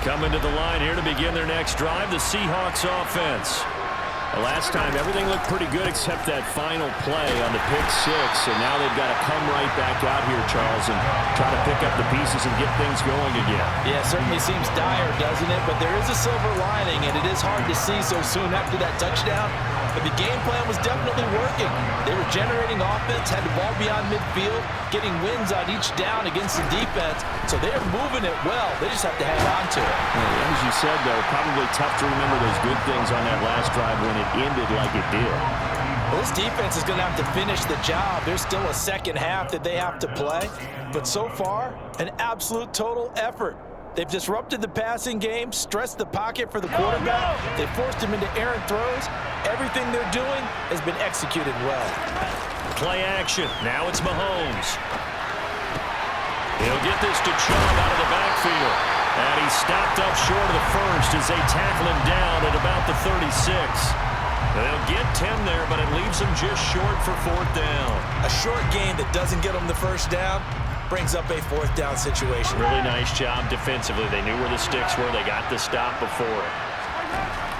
Coming to the line here to begin their next drive, the Seahawks offense. Last time, everything looked pretty good except that final play on the pick six, and now they've got to come right back out here, Charles, and try to pick up the pieces and get things going again. Yeah, it certainly seems dire, doesn't it? But there is a silver lining, and it is hard to see so soon after that touchdown. But the game plan was definitely working. They were generating offense, had the ball beyond midfield, getting wins on each down against the defense. So they're moving it well. They just have to hang on to it. Yeah, as you said, though, probably tough to remember those good things on that last drive when it ended like it did. Well, this defense is going to have to finish the job. There's still a second half that they have to play. But so far, an absolute total effort. They've disrupted the passing game, stressed the pocket for the quarterback. They forced him into errant throws. Everything they're doing has been executed well. Play action. Now it's Mahomes. He'll get this to Chubb out of the backfield. And he's stopped up short of the first as they tackle him down at about the 36. They'll get 10 there, but it leaves them just short for fourth down. A short gain that doesn't get them the first down brings up a fourth down situation. Really nice job defensively. They knew where the sticks were. They got the stop before it.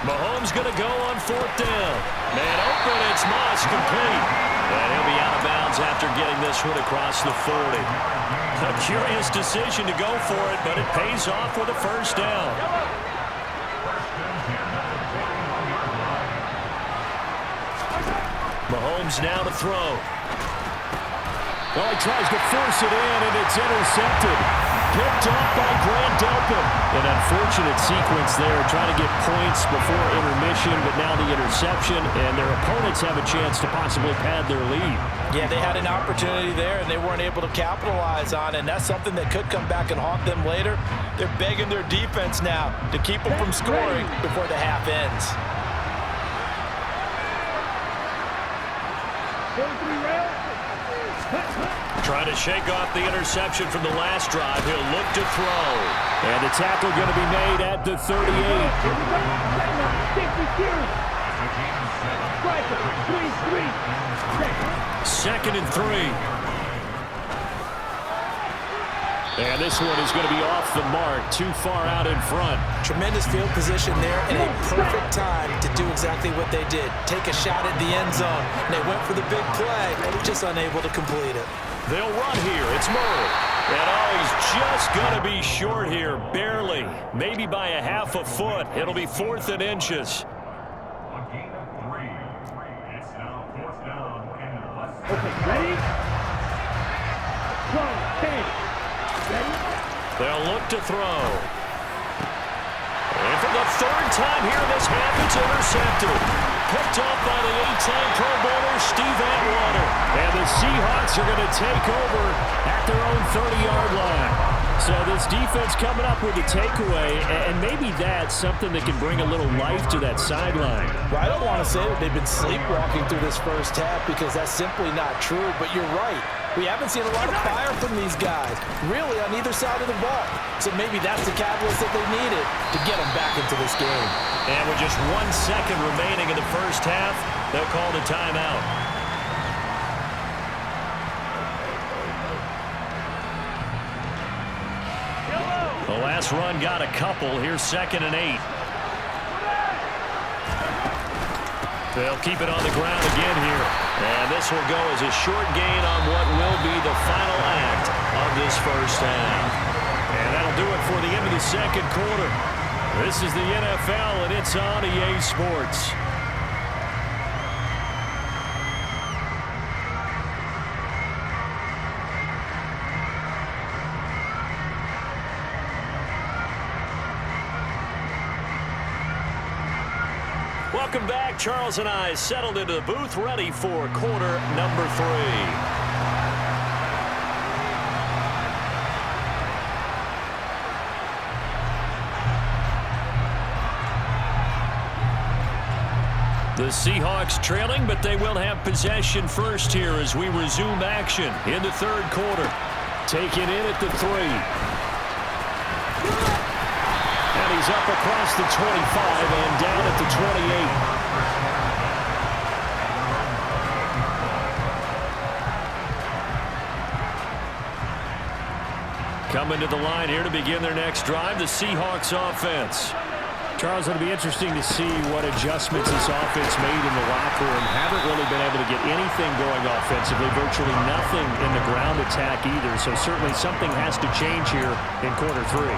Mahomes going to go on fourth down. Man open, it's Moss, complete. And he'll be out of bounds after getting this one across the 40. A curious decision to go for it, but it pays off with a first down. Mahomes now to throw. Well, he tries to force it in, and it's intercepted. Picked off by Grant Delpit. An unfortunate sequence there, trying to get points before intermission, but now the interception, and their opponents have a chance to possibly pad their lead. Yeah, they had an opportunity there, and they weren't able to capitalize on it, and that's something that could come back and haunt them later. They're begging their defense now to keep them from scoring before the half ends. Trying to shake off the interception from the last drive. He'll look to throw. And the tackle going to be made at the 38. Second and 3. And this one is going to be off the mark, too far out in front. Tremendous field position there and a perfect time to do exactly what they did. Take a shot at the end zone. And they went for the big play, just unable to complete it. They'll run here. It's Murray. And he's just going to be short here, barely. Maybe by a half a foot. It'll be 4th and inches. Okay, ready? They'll look to throw. And for the third time here in this half, it's intercepted. Picked off by the 8-time Pro Bowler, Steve Atwater. And the Seahawks are going to take over at their own 30-yard line. So this defense coming up with a takeaway, and maybe that's something that can bring a little life to that sideline. Well, I don't want to say that they've been sleepwalking through this first half because that's simply not true, but you're right. We haven't seen a lot of fire from these guys, really, on either side of the ball. So maybe that's the catalyst that they needed to get them back into this game. And with just 1 second remaining in the first half, they'll call the timeout. The last run got a couple. Here's 2nd and 8. They'll keep it on the ground again here. And this will go as a short gain on what will be the final act of this first half. And that'll do it for the end of the second quarter. This is the NFL, and it's on EA Sports. Welcome back. Charles and I settled into the booth, ready for quarter number 3. The Seahawks trailing, but they will have possession first here as we resume action in the third quarter. Taken in at the 3. And he's up across the 25 and down at the 28. Coming to the line here to begin their next drive, the Seahawks offense. Charles, it'll be interesting to see what adjustments this offense made in the locker room. Haven't really been able to get anything going offensively, virtually nothing in the ground attack either. So certainly something has to change here in quarter three.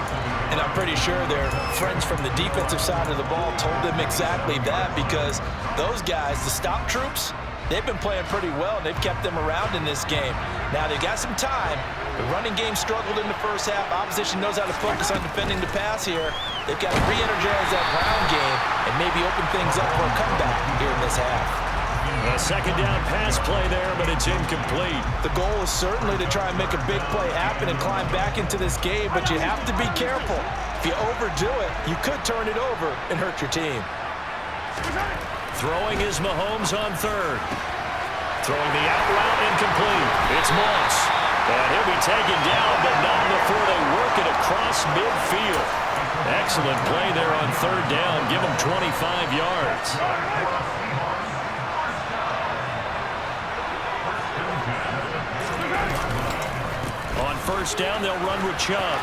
And I'm pretty sure their friends from the defensive side of the ball told them exactly that, because those guys, the stop troops, they've been playing pretty well, and they've kept them around in this game. Now, they've got some time. The running game struggled in the first half. Opposition knows how to focus on defending the pass here. They've got to re-energize that ground game and maybe open things up for a comeback here in this half. A second down pass play there, but it's incomplete. The goal is certainly to try and make a big play happen and climb back into this game, but you have to be careful. If you overdo it, you could turn it over and hurt your team. Throwing is Mahomes on third. Throwing the out route, incomplete. It's Moss. And he'll be taken down, but not before they work it across midfield. Excellent play there on third down. Give him 25 yards. On first down, they'll run with Chubb.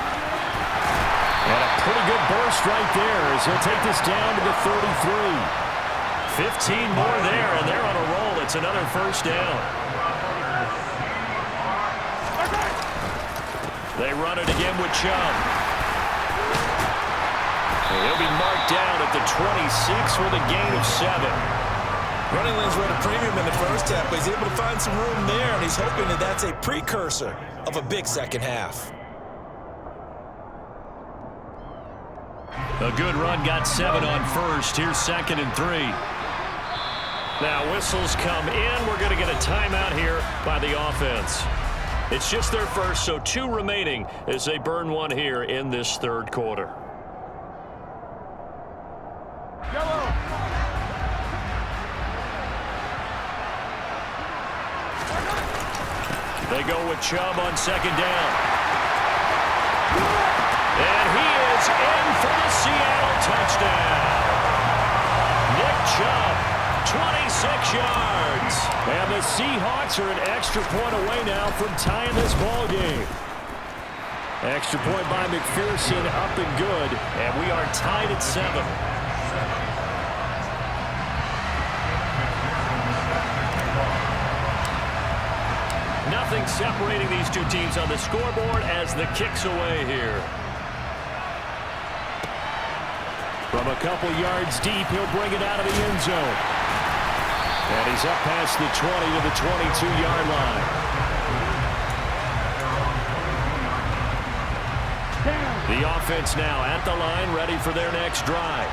And a pretty good burst right there as he'll take this down to the 33. 15 more there, and they're on a roll. It's another first down. They run it again with Chubb. He'll be marked down at the 26 with a gain of 7. Running lanes were at a premium in the first half, but he's able to find some room there, and he's hoping that that's a precursor of a big second half. A good run, got 7 on first. Here's 2nd and 3. Now whistles come in. We're going to get a timeout here by the offense. It's just their first, so 2 remaining as they burn one here in this third quarter. They go with Chubb on second down. And he is in for the Seattle touchdown. Nick Chubb. 26 yards. And the Seahawks are an extra point away now from tying this ball game. Extra point by McPherson, up and good. And we are tied at 7. Nothing separating these two teams on the scoreboard as the kick's away here. From a couple yards deep, he'll bring it out of the end zone. And he's up past the 20 to the 22-yard line. The offense now at the line, ready for their next drive.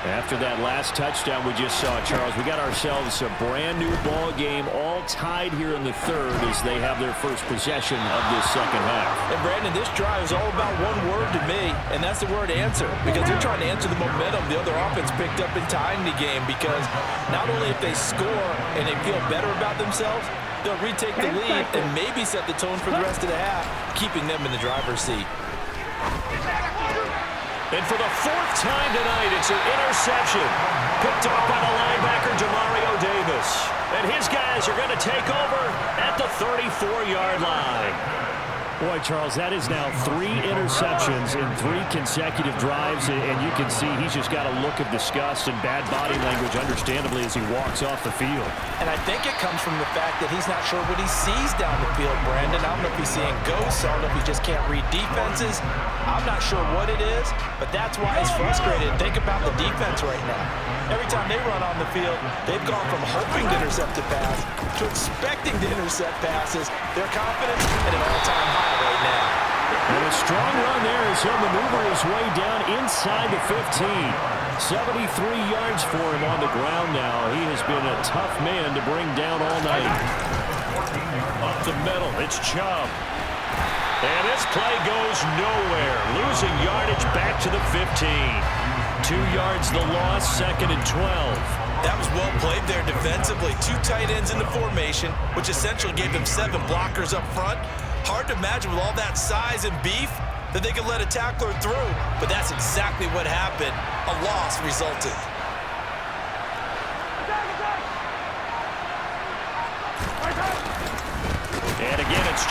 After that last touchdown we just saw, Charles, we got ourselves a brand-new ball game, all tied here in the third as they have their first possession of this second half. And, Brandon, this drive is all about one word to me, and that's the word answer, because they're trying to answer the momentum the other offense picked up in tying the game, because not only if they score and they feel better about themselves, they'll retake the lead and maybe set the tone for the rest of the half, keeping them in the driver's seat. And for the 4th time tonight, it's an interception. Picked up by the linebacker, Demario Davis. And his guys are going to take over at the 34-yard line. Boy, Charles, that is now 3 interceptions in 3 consecutive drives, and you can see he's just got a look of disgust and bad body language, understandably, as he walks off the field. And I think it comes from the fact that he's not sure what he sees down the field, Brandon. I don't know if he's seeing ghosts. I don't know if he just can't read defenses. I'm not sure what it is, but that's why he's frustrated. Think about the defense right now. Every time they run on the field, they've gone from hoping to intercept a pass to expecting to intercept passes. Their confidence at an all-time high right now. And a strong run there as he'll maneuver his way down inside the 15. 73 yards for him on the ground now. He has been a tough man to bring down all night. Up the middle, it's Chubb. And this play goes nowhere. Losing yardage back to the 15. 2 yards the loss, 2nd and 12. That was well played there defensively. 2 tight ends in the formation, which essentially gave them 7 blockers up front. Hard to imagine with all that size and beef that they could let a tackler through. But that's exactly what happened. A loss resulted. And again, it's